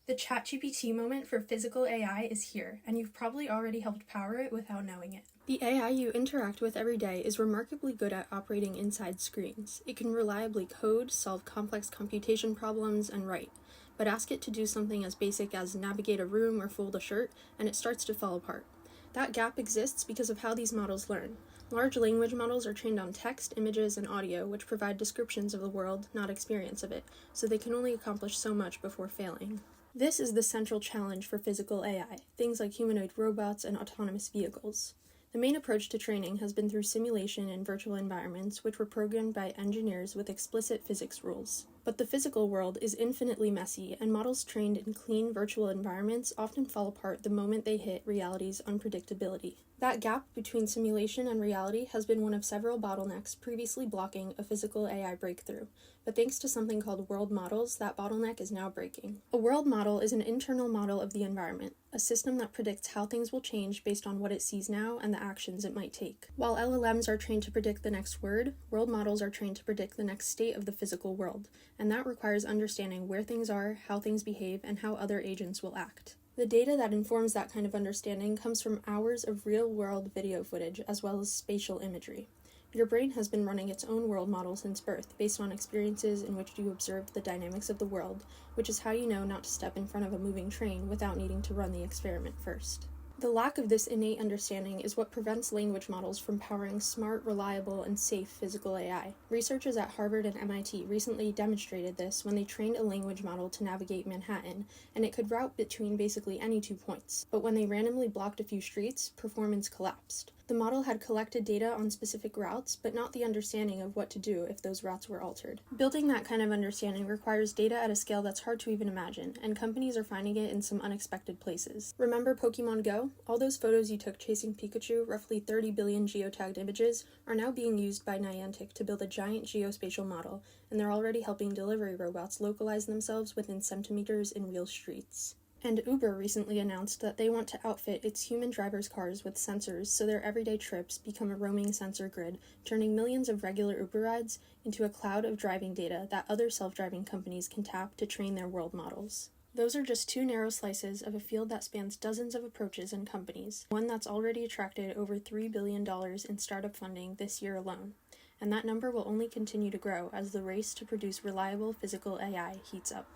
The chatgpt moment for physical AI is here, and you've probably already helped power it without knowing it. The AI you interact with every day is remarkably good at operating inside screens. It can reliably code, solve complex computation problems, and write. But ask it to do something as basic as navigate a room or fold a shirt, and it starts to fall apart. That gap exists because of how these models learn. Large language models are trained on text, images, and audio, which provide descriptions of the world, not experience of it, so they can only accomplish so much before failing. This is the central challenge for physical AI, things like humanoid robots and autonomous vehicles. The main approach to training has been through simulation in virtual environments, which were programmed by engineers with explicit physics rules. But the physical world is infinitely messy, and models trained in clean virtual environments often fall apart the moment they hit reality's unpredictability. That gap between simulation and reality has been one of several bottlenecks previously blocking a physical AI breakthrough, but thanks to something called world models, that bottleneck is now breaking. A world model is an internal model of the environment, a system that predicts how things will change based on what it sees now and the actions it might take. While LLMs are trained to predict the next word, world models are trained to predict the next state of the physical world, and that requires understanding where things are, how things behave, and how other agents will act. The data that informs that kind of understanding comes from hours of real-world video footage as well as spatial imagery. Your brain has been running its own world model since birth, based on experiences in which you observed the dynamics of the world, which is how you know not to step in front of a moving train without needing to run the experiment first. The lack of this innate understanding is what prevents language models from powering smart, reliable, and safe physical AI. Researchers at Harvard and MIT recently demonstrated this when they trained a language model to navigate Manhattan, and it could route between basically any 2 points. But when they randomly blocked a few streets, performance collapsed. The model had collected data on specific routes, but not the understanding of what to do if those routes were altered. Building that kind of understanding requires data at a scale that's hard to even imagine, and companies are finding it in some unexpected places. Remember Pokemon Go? All those photos you took chasing Pikachu, roughly 30 billion geotagged images, are now being used by Niantic to build a giant geospatial model, and they're already helping delivery robots localize themselves within centimeters in real streets. And Uber recently announced that they want to outfit its human drivers' cars with sensors so their everyday trips become a roaming sensor grid, turning millions of regular Uber rides into a cloud of driving data that other self-driving companies can tap to train their world models. Those are just 2 narrow slices of a field that spans dozens of approaches and companies, one that's already attracted over $3 billion in startup funding this year alone. And that number will only continue to grow as the race to produce reliable physical AI heats up.